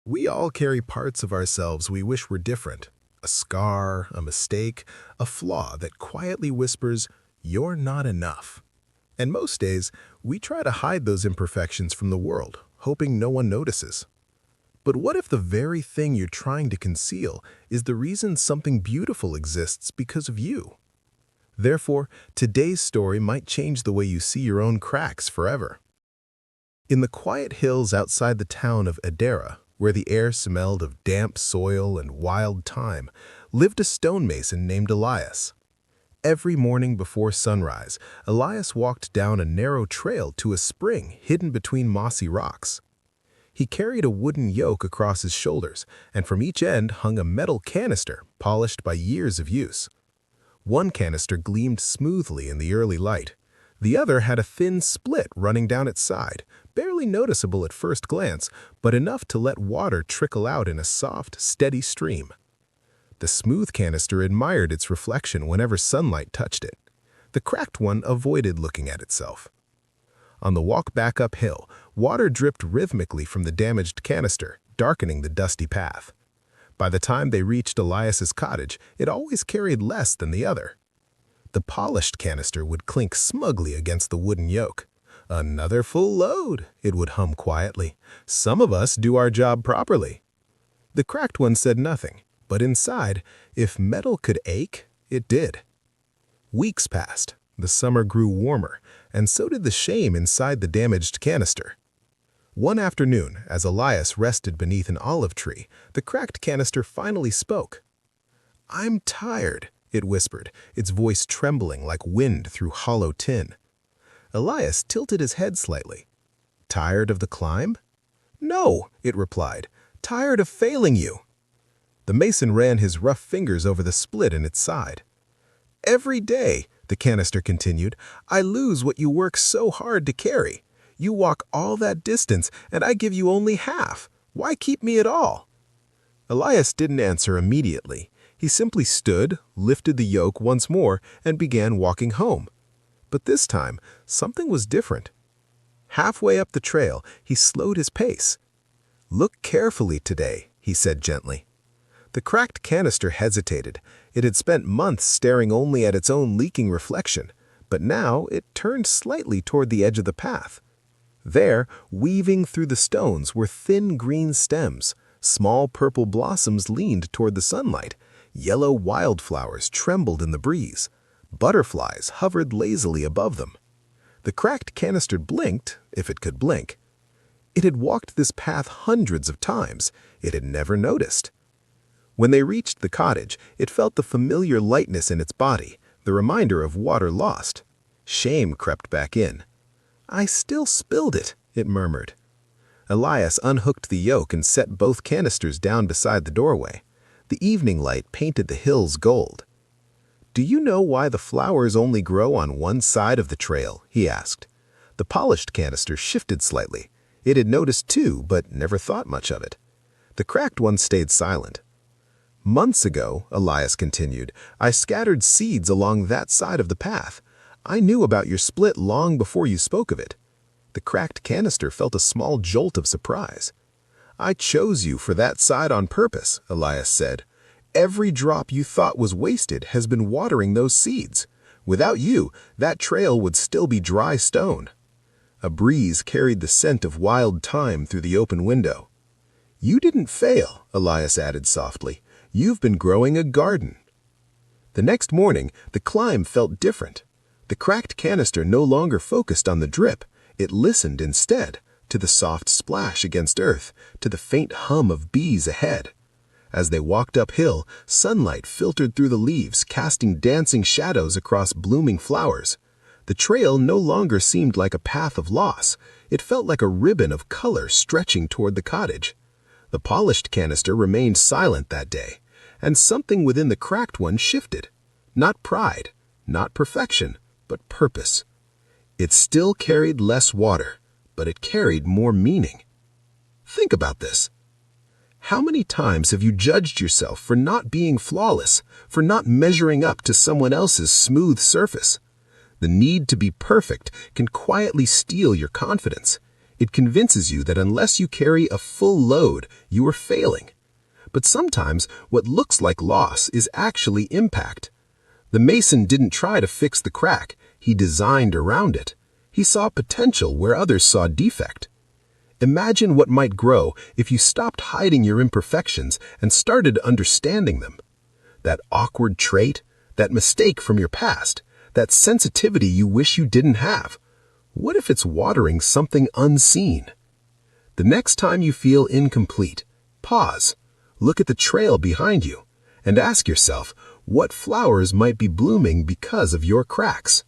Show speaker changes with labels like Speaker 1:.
Speaker 1: We all carry parts of ourselves we wish were different. A scar, a mistake, a flaw that quietly whispers, "You're not enough." And most days, we try to hide those imperfections from the world, hoping no one notices. But what if the very thing you're trying to conceal is the reason something beautiful exists because of you? Therefore, today's story might change the way you see your own cracks forever. In the quiet hills outside the town of Adara, where the air smelled of damp soil and wild thyme, lived a stonemason named Elias. Every morning before sunrise, Elias walked down a narrow trail to a spring hidden between mossy rocks. He carried a wooden yoke across his shoulders, and from each end hung a metal canister polished by years of use. One canister gleamed smoothly in the early light. The other had a thin split running down its side, barely noticeable at first glance, but enough to let water trickle out in a soft, steady stream. The smooth canister admired its reflection whenever sunlight touched it. The cracked one avoided looking at itself. On the walk back uphill, water dripped rhythmically from the damaged canister, darkening the dusty path. By the time they reached Elias's cottage, it always carried less than the other. The polished canister would clink smugly against the wooden yoke. "Another full load," it would hum quietly. "Some of us do our job properly." The cracked one said nothing, but inside, if metal could ache, it did. Weeks passed. The summer grew warmer, and so did the shame inside the damaged canister. One afternoon, as Elias rested beneath an olive tree, the cracked canister finally spoke. "I'm tired," it whispered, its voice trembling like wind through hollow tin. Elias tilted his head slightly. "Tired of the climb?" "No," it replied. "Tired of failing you." The mason ran his rough fingers over the split in its side. "Every day," the canister continued, "I lose what you work so hard to carry. You walk all that distance, and I give you only half. Why keep me at all?" Elias didn't answer immediately. He simply stood, lifted the yoke once more, and began walking home. But this time, something was different. Halfway up the trail, he slowed his pace. "Look carefully today," he said gently. The cracked canister hesitated. It had spent months staring only at its own leaking reflection, but now it turned slightly toward the edge of the path. There, weaving through the stones, were thin green stems. Small purple blossoms leaned toward the sunlight. Yellow wildflowers trembled in the breeze. Butterflies hovered lazily above them. The cracked canister blinked, if it could blink. It had walked this path hundreds of times. It had never noticed. When they reached the cottage, it felt the familiar lightness in its body, the reminder of water lost. Shame crept back in. "I still spilled it," it murmured. Elias unhooked the yoke and set both canisters down beside the doorway. The evening light painted the hills gold. "Do you know why the flowers only grow on one side of the trail?" he asked. The polished canister shifted slightly. It had noticed too, but never thought much of it. The cracked one stayed silent. "Months ago," Elias continued, "I scattered seeds along that side of the path. I knew about your split long before you spoke of it." The cracked canister felt a small jolt of surprise. "I chose you for that side on purpose," Elias said. "Every drop you thought was wasted has been watering those seeds. Without you, that trail would still be dry stone." A breeze carried the scent of wild thyme through the open window. "You didn't fail," Elias added softly. "You've been growing a garden." The next morning, the climb felt different. The cracked canister no longer focused on the drip. It listened instead to the soft splash against earth, to the faint hum of bees ahead. As they walked uphill, sunlight filtered through the leaves, casting dancing shadows across blooming flowers. The trail no longer seemed like a path of loss. It felt like a ribbon of color stretching toward the cottage. The polished canister remained silent that day, and something within the cracked one shifted. Not pride, not perfection, but purpose. It still carried less water, but it carried more meaning. Think about this. How many times have you judged yourself for not being flawless, for not measuring up to someone else's smooth surface? The need to be perfect can quietly steal your confidence. It convinces you that unless you carry a full load, you are failing. But sometimes what looks like loss is actually impact. The mason didn't try to fix the crack, he designed around it. He saw potential where others saw defect. Imagine what might grow if you stopped hiding your imperfections and started understanding them. That awkward trait, that mistake from your past, that sensitivity you wish you didn't have. What if it's watering something unseen? The next time you feel incomplete, pause, look at the trail behind you, and ask yourself what flowers might be blooming because of your cracks.